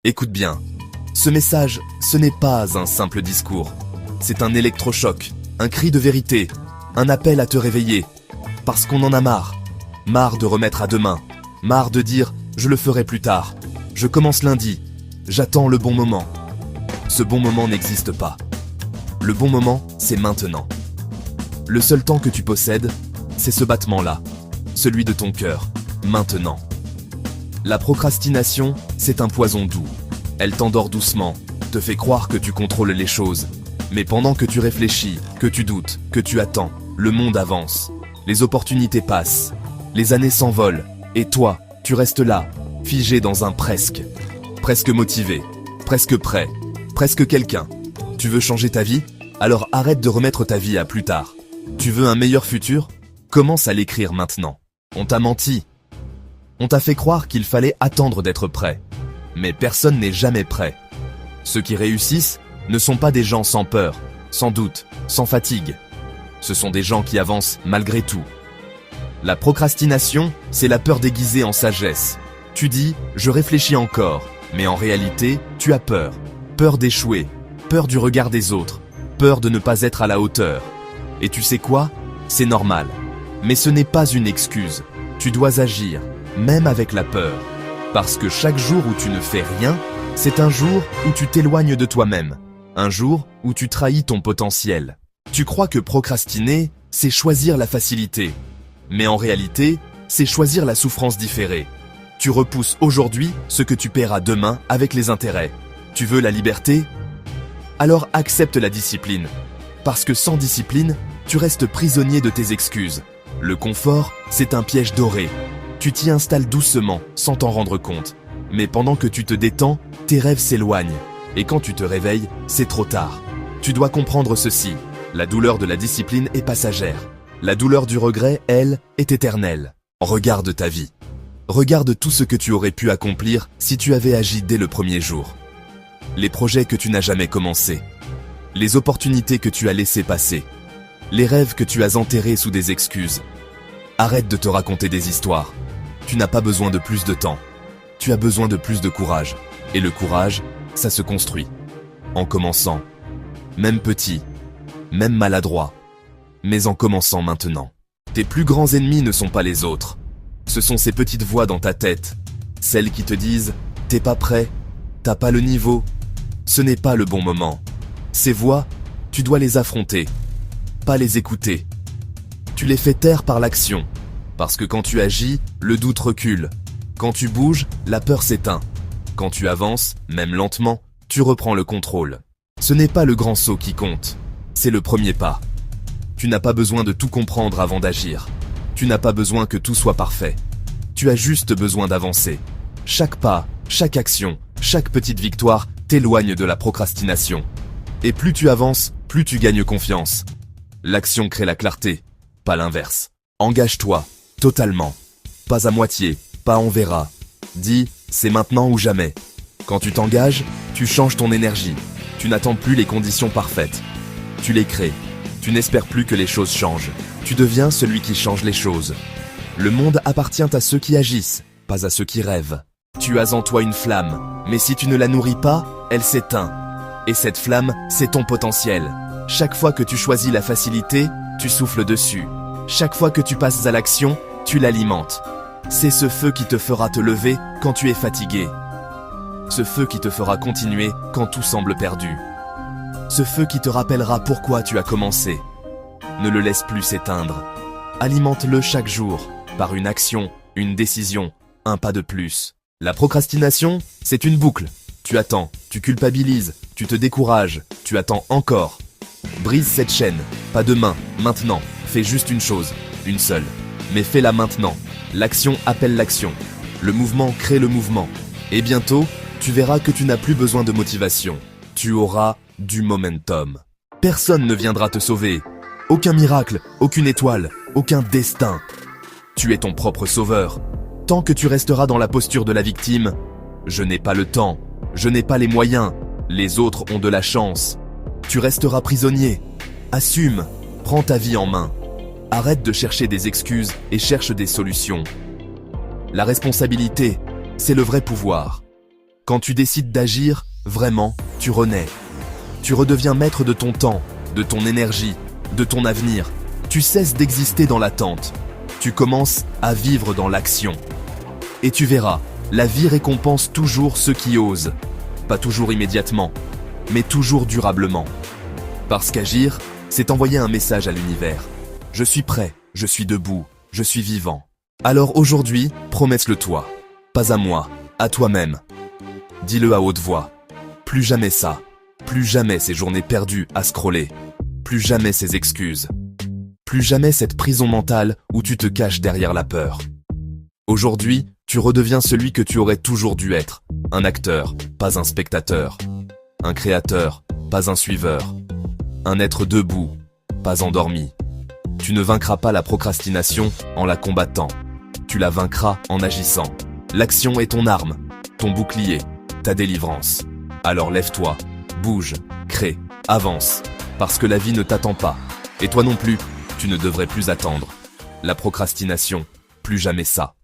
Écoute bien. Ce message, ce n'est pas un simple discours. C'est un électrochoc, un cri de vérité, un appel à te réveiller. Parce qu'on en a marre. Marre de remettre à demain. Marre de dire « je le ferai plus tard ». Je commence lundi. J'attends le bon moment. Ce bon moment n'existe pas. Le bon moment, c'est maintenant. Le seul temps que tu possèdes, c'est ce battement-là. Celui de ton cœur. Maintenant. La procrastination, c'est un poison doux. Elle t'endort doucement, te fait croire que tu contrôles les choses. Mais pendant que tu réfléchis, que tu doutes, que tu attends, le monde avance. Les opportunités passent. Les années s'envolent. Et toi, tu restes là, figé dans un presque. Presque motivé, presque prêt, presque quelqu'un. Tu veux changer ta vie? Alors arrête de remettre ta vie à plus tard. Tu veux un meilleur futur? Commence à l'écrire maintenant. On t'a menti. On t'a fait croire qu'il fallait attendre d'être prêt. Mais personne n'est jamais prêt. Ceux qui réussissent ne sont pas des gens sans peur, sans doute, sans fatigue. Ce sont des gens qui avancent malgré tout. La procrastination, c'est la peur déguisée en sagesse. Tu dis « je réfléchis encore », mais en réalité, tu as peur. Peur d'échouer, peur du regard des autres, peur de ne pas être à la hauteur. Et tu sais quoi? C'est normal. Mais ce n'est pas une excuse. Tu dois agir, même avec la peur. Parce que chaque jour où tu ne fais rien, c'est un jour où tu t'éloignes de toi-même. Un jour où tu trahis ton potentiel. Tu crois que procrastiner, c'est choisir la facilité. Mais en réalité, c'est choisir la souffrance différée. Tu repousses aujourd'hui ce que tu paieras demain avec les intérêts. Tu veux la liberté? Alors accepte la discipline. Parce que sans discipline, tu restes prisonnier de tes excuses. Le confort, c'est un piège doré. Tu t'y installes doucement, sans t'en rendre compte. Mais pendant que tu te détends, tes rêves s'éloignent. Et quand tu te réveilles, c'est trop tard. Tu dois comprendre ceci. La douleur de la discipline est passagère. La douleur du regret, elle, est éternelle. Regarde ta vie. Regarde tout ce que tu aurais pu accomplir si tu avais agi dès le premier jour. Les projets que tu n'as jamais commencés. Les opportunités que tu as laissées passer. Les rêves que tu as enterrés sous des excuses. Arrête de te raconter des histoires. Tu n'as pas besoin de plus de temps. Tu as besoin de plus de courage. Et le courage, ça se construit. En commençant. Même petit. Même maladroit. Mais en commençant maintenant. Tes plus grands ennemis ne sont pas les autres. Ce sont ces petites voix dans ta tête. Celles qui te disent « t'es pas prêt, t'as pas le niveau, ce n'est pas le bon moment ». Ces voix, tu dois les affronter, pas les écouter. Tu les fais taire par l'action. Parce que quand tu agis, le doute recule. Quand tu bouges, la peur s'éteint. Quand tu avances, même lentement, tu reprends le contrôle. Ce n'est pas le grand saut qui compte, c'est le premier pas. Tu n'as pas besoin de tout comprendre avant d'agir. Tu n'as pas besoin que tout soit parfait. Tu as juste besoin d'avancer. Chaque pas, chaque action, chaque petite victoire t'éloigne de la procrastination. Et plus tu avances, plus tu gagnes confiance. L'action crée la clarté, pas l'inverse. Engage-toi, totalement. Pas à moitié, pas on verra. Dis, c'est maintenant ou jamais. Quand tu t'engages, tu changes ton énergie. Tu n'attends plus les conditions parfaites. Tu les crées. Tu n'espères plus que les choses changent. Tu deviens celui qui change les choses. Le monde appartient à ceux qui agissent, pas à ceux qui rêvent. Tu as en toi une flamme, mais si tu ne la nourris pas, elle s'éteint. Et cette flamme, c'est ton potentiel. Chaque fois que tu choisis la facilité, tu souffles dessus. Chaque fois que tu passes à l'action, tu l'alimentes. C'est ce feu qui te fera te lever quand tu es fatigué. Ce feu qui te fera continuer quand tout semble perdu. Ce feu qui te rappellera pourquoi tu as commencé. Ne le laisse plus s'éteindre. Alimente-le chaque jour, par une action, une décision, un pas de plus. La procrastination, c'est une boucle. Tu attends, tu culpabilises, tu te décourages, tu attends encore. Brise cette chaîne, pas demain, maintenant. Fais juste une chose, une seule. Mais fais-la maintenant. L'action appelle l'action. Le mouvement crée le mouvement. Et bientôt, tu verras que tu n'as plus besoin de motivation. Tu auras du momentum. Personne ne viendra te sauver. Aucun miracle, aucune étoile, aucun destin. Tu es ton propre sauveur. Tant que tu resteras dans la posture de la victime, je n'ai pas le temps, je n'ai pas les moyens, les autres ont de la chance. Tu resteras prisonnier. Assume, prends ta vie en main. Arrête de chercher des excuses et cherche des solutions. La responsabilité, c'est le vrai pouvoir. Quand tu décides d'agir, vraiment, tu renais. Tu redeviens maître de ton temps, de ton énergie, de ton avenir. Tu cesses d'exister dans l'attente. Tu commences à vivre dans l'action. Et tu verras, la vie récompense toujours ceux qui osent. Pas toujours immédiatement, mais toujours durablement. Parce qu'agir, c'est envoyer un message à l'univers. Je suis prêt, je suis debout, je suis vivant. Alors aujourd'hui, promesse-le toi. Pas à moi, à toi-même. Dis-le à haute voix. Plus jamais ça. Plus jamais ces journées perdues à scroller. Plus jamais ces excuses. Plus jamais cette prison mentale où tu te caches derrière la peur. Aujourd'hui, tu redeviens celui que tu aurais toujours dû être. Un acteur, pas un spectateur. Un créateur, pas un suiveur. Un être debout, pas endormi. Tu ne vaincras pas la procrastination en la combattant. Tu la vaincras en agissant. L'action est ton arme, ton bouclier, ta délivrance. Alors lève-toi, bouge, crée, avance. Parce que la vie ne t'attend pas. Et toi non plus, tu ne devrais plus attendre. La procrastination, plus jamais ça.